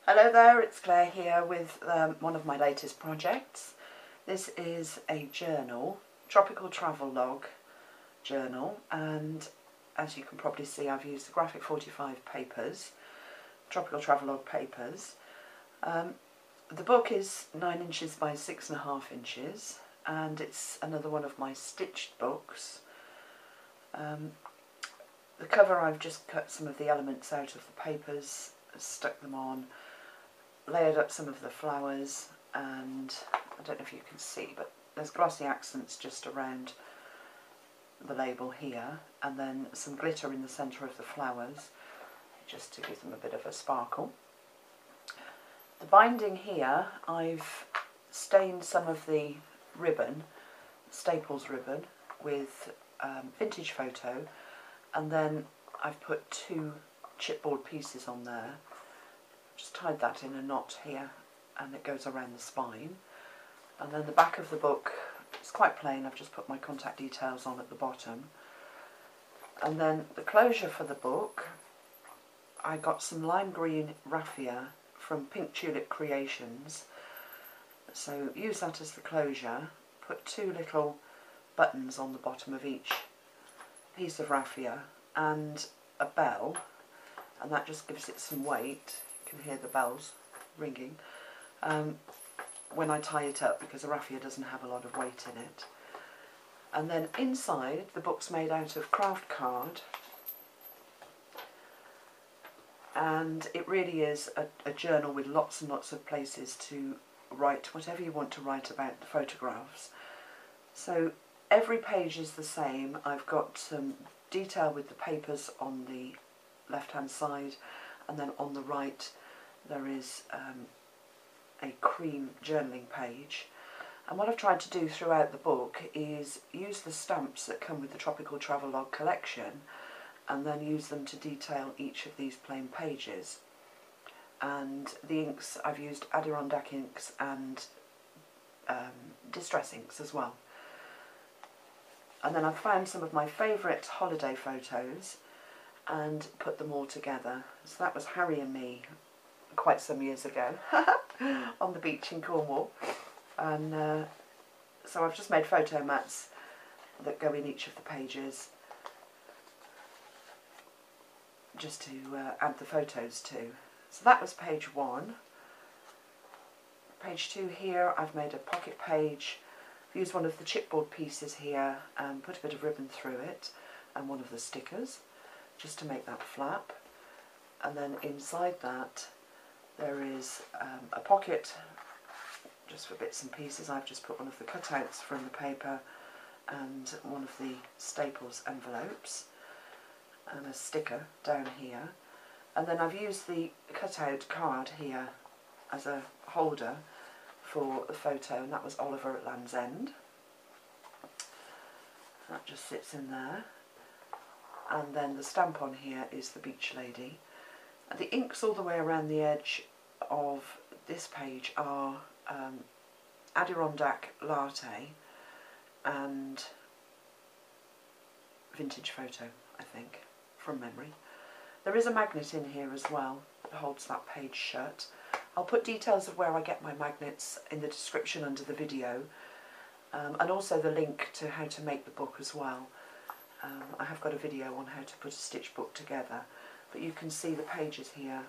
Hello there, it's Claire here with one of my latest projects. This is a journal, Tropical Travelogue journal, and as you can probably see I've used the Graphic 45 papers, Tropical Travelogue papers. The book is 9 inches by 6.5 inches and it's another one of my stitched books. The cover, I've just cut some of the elements out of the papers, stuck them on, layered up some of the flowers, and I don't know if you can see, but there's glossy accents just around the label here, and then some glitter in the centre of the flowers just to give them a bit of a sparkle. The binding here, I've stained some of the ribbon, Staples ribbon, with vintage photo, and then I've put 2 chipboard pieces on there. Just tied that in a knot here and it goes around the spine. And then the back of the book is quite plain, I've just put my contact details on at the bottom. And then the closure for the book, I got some lime green raffia from Pink Tulip Creations. So use that as the closure, put 2 little buttons on the bottom of each piece of raffia and a bell, and that just gives it some weight. You can hear the bells ringing when I tie it up, because the raffia doesn't have a lot of weight in it. And then inside, the book's made out of Kraftcard, and it really is a journal with lots and lots of places to write whatever you want to write about the photographs. So every page is the same. I've got some detail with the papers on the left hand side, and then on the right there is a cream journaling page. And what I've tried to do throughout the book is use the stamps that come with the Tropical Travelogue collection and then use them to detail each of these plain pages. And the inks, I've used Adirondack inks and distress inks as well. And then I've found some of my favourite holiday photos and put them all together. So that was Harry and me quite some years ago on the beach in Cornwall. And so I've just made photo mats that go in each of the pages just to add the photos to. So that was page 1. Page 2 here, I've made a pocket page. I've used one of the chipboard pieces here and put a bit of ribbon through it and one of the stickers just to make that flap. And then inside that there is a pocket just for bits and pieces. I've just put one of the cutouts from the paper and one of the Staples envelopes and a sticker down here. And then I've used the cutout card here as a holder for the photo, and that was Oliver at Land's End. That just sits in there. And then the stamp on here is the Beach Lady. And the inks all the way around the edge of this page are Adirondack Latte and Vintage Photo, I think, from memory. There is a magnet in here as well that holds that page shut. I'll put details of where I get my magnets in the description under the video, and also the link to how to make the book as well. I have got a video on how to put a stitch book together, but you can see the pages here,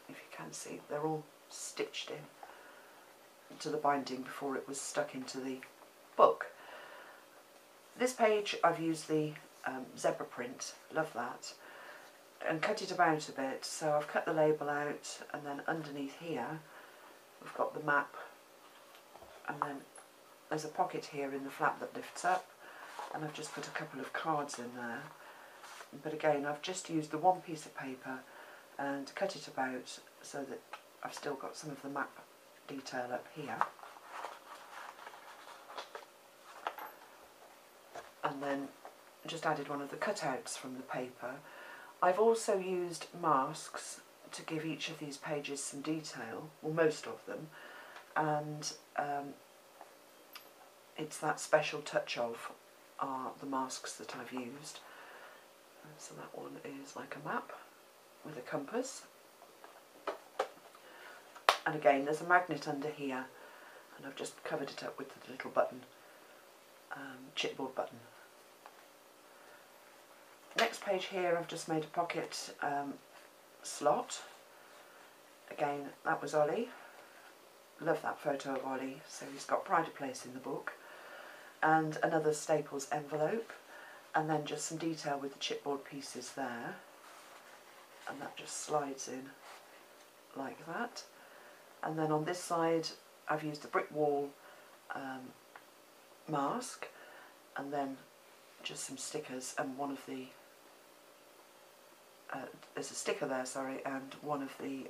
if you can see, they're all stitched in to the binding before it was stuck into the book. This page I've used the zebra print, love that, and cut it about a bit. So I've cut the label out, and then underneath here we've got the map, and then there's a pocket here in the flap that lifts up, and I've just put a couple of cards in there. But again, I've just used the one piece of paper and cut it about so that I've still got some of the map detail up here. And then just added one of the cutouts from the paper. I've also used masks to give each of these pages some detail, well, most of them, and it's that special touch of the masks that I've used. So that one is like a map with a compass. And again, there's a magnet under here, and I've just covered it up with the little button, chipboard button. Next page here, I've just made a pocket slot. Again, that was Ollie. Love that photo of Ollie, so he's got pride of place in the book. And another Staples envelope, and then just some detail with the chipboard pieces there. And that just slides in like that. And then on this side, I've used the brick wall mask, and then just some stickers, and one of the there's a sticker there, sorry, and one of the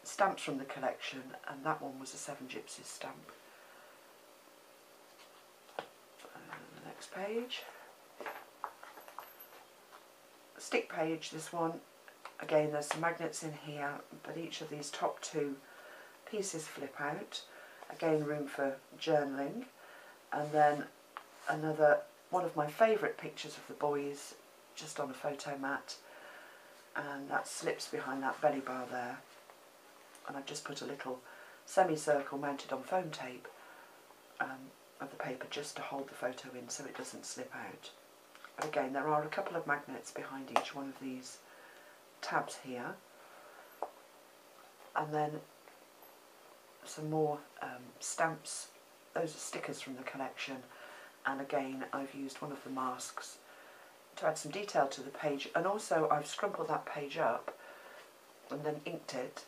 stamps from the collection, and that one was a 7 Gypsies stamp. And the next page, stick page, this one. Again, there's some magnets in here, but each of these top 2 pieces flip out. Again, room for journaling. And then another one of my favourite pictures of the boys, just on a photo mat, and that slips behind that belly bar there. And I've just put a little semicircle mounted on foam tape of the paper just to hold the photo in so it doesn't slip out. But again, there are a couple of magnets behind each one of these tabs here, and then some more stamps. Those are stickers from the collection, and again I've used one of the masks to add some detail to the page, and also I've scrumpled that page up and then inked it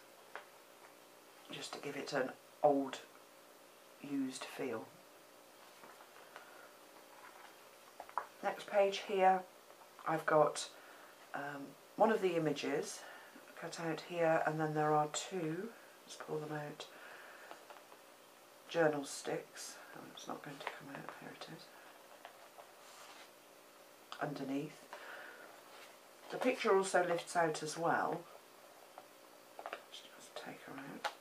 just to give it an old used feel. Next page here, I've got one of the images cut out here, and then there are 2, let's pull them out, journal sticks. Oh, it's not going to come out, here it is, underneath. The picture also lifts out as well. Let's just take her out.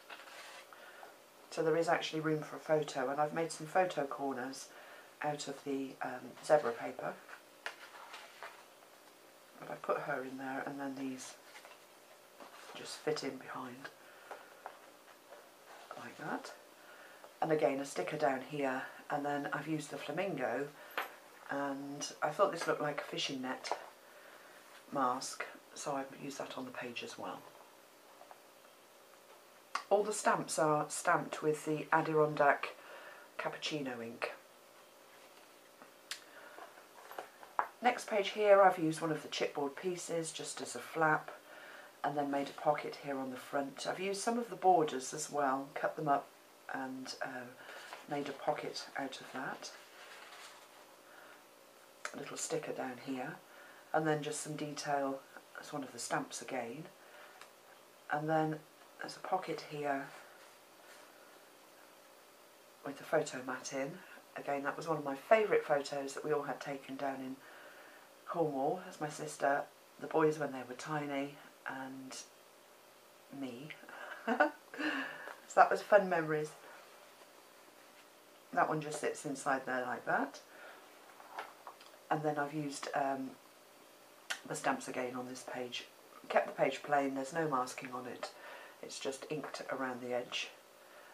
So there is actually room for a photo, and I've made some photo corners out of the zebra paper. But I put her in there, and then these just fit in behind like that. And again, a sticker down here, and then I've used the flamingo, and I thought this looked like a fishing net mask, so I've used that on the page as well. All the stamps are stamped with the Adirondack cappuccino ink. Next page here, I've used one of the chipboard pieces just as a flap, and then made a pocket here on the front. I've used some of the borders as well, cut them up and made a pocket out of that. A little sticker down here, and then just some detail as one of the stamps again. And then there's a pocket here with the photo mat in. Again, that was one of my favourite photos that we all had taken down in Cornwall, as my sister, the boys when they were tiny, and me. So that was fun memories. That one just sits inside there like that. And then I've used the stamps again on this page. Kept the page plain, there's no masking on it. It's just inked around the edge.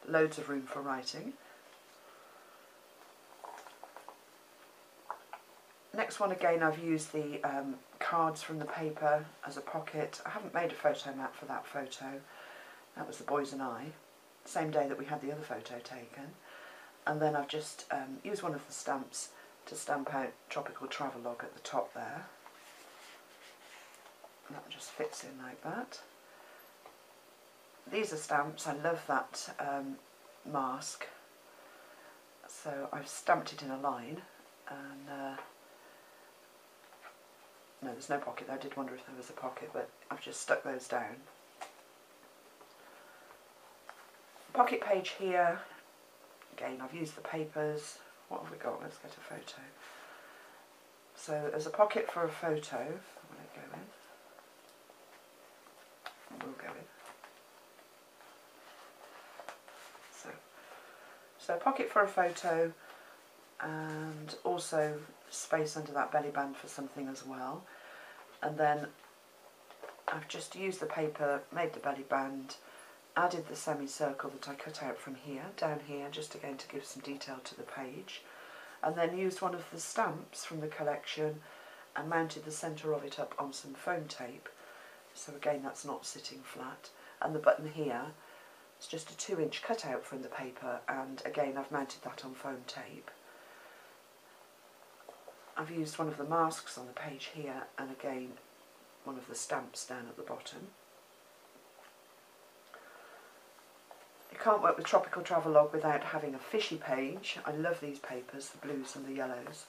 Loads of room for writing. Next one, again, I've used the cards from the paper as a pocket. I haven't made a photo mat for that photo. That was the boys and I, same day that we had the other photo taken. And then I've just used one of the stamps to stamp out Tropical Travelogue at the top there. And that just fits in like that. These are stamps. I love that mask. So I've stamped it in a line, and no, there's no pocket there. I did wonder if there was a pocket, but I've just stuck those down. Pocket page here. Again, I've used the papers. What have we got? Let's get a photo. So there's a pocket for a photo. Will it go in? It will go in. So a pocket for a photo, and also space under that belly band for something as well. And then I've just used the paper, made the belly band, added the semicircle that I cut out from here, down here, just again to give some detail to the page, and then used one of the stamps from the collection and mounted the centre of it up on some foam tape. So again, that's not sitting flat. And the button here, it's just a 2-inch cutout from the paper, and again I've mounted that on foam tape. I've used one of the masks on the page here, and again one of the stamps down at the bottom. You can't work with Tropical Travelogue without having a fishy page. I love these papers, the blues and the yellows.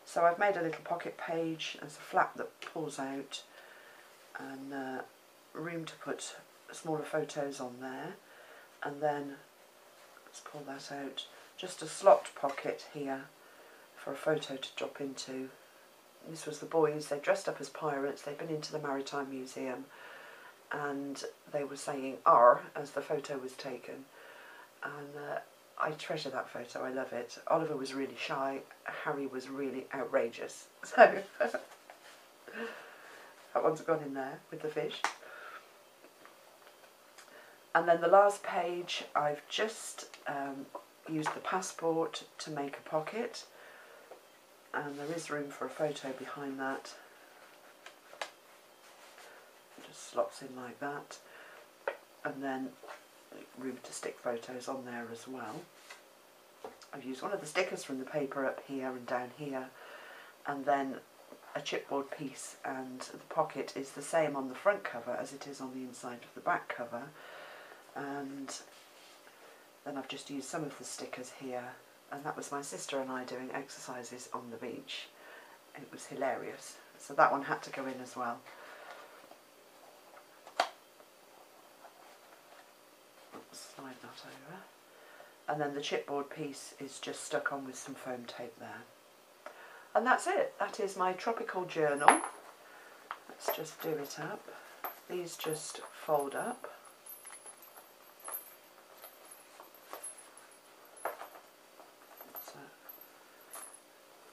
So I've made a little pocket page. There's a flap that pulls out, and room to put smaller photos on there. And then, let's pull that out, just a slot pocket here for a photo to drop into. This was the boys, they dressed up as pirates, they'd been into the Maritime Museum, and they were saying "R" as the photo was taken, and I treasure that photo, I love it. Oliver was really shy, Harry was really outrageous, so that one's gone in there with the fish. And then the last page, I've just used the passport to make a pocket, and there is room for a photo behind that. It just slots in like that, and then room to stick photos on there as well. I've used one of the stickers from the paper up here and down here, and then a chipboard piece, and the pocket is the same on the front cover as it is on the inside of the back cover. And then I've just used some of the stickers here, and that was my sister and I doing exercises on the beach. It was hilarious, so that one had to go in as well. Slide that over, and then the chipboard piece is just stuck on with some foam tape there. And that's it. That is my tropical journal. Let's just do it up. These just fold up.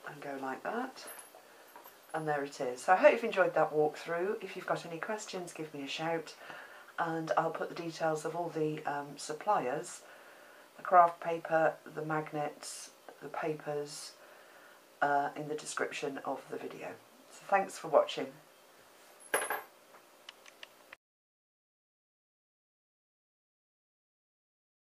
And go like that, and there it is. So I hope you've enjoyed that walkthrough. If you've got any questions, give me a shout, and I'll put the details of all the suppliers, the craft paper, the magnets, the papers, in the description of the video. So thanks for watching.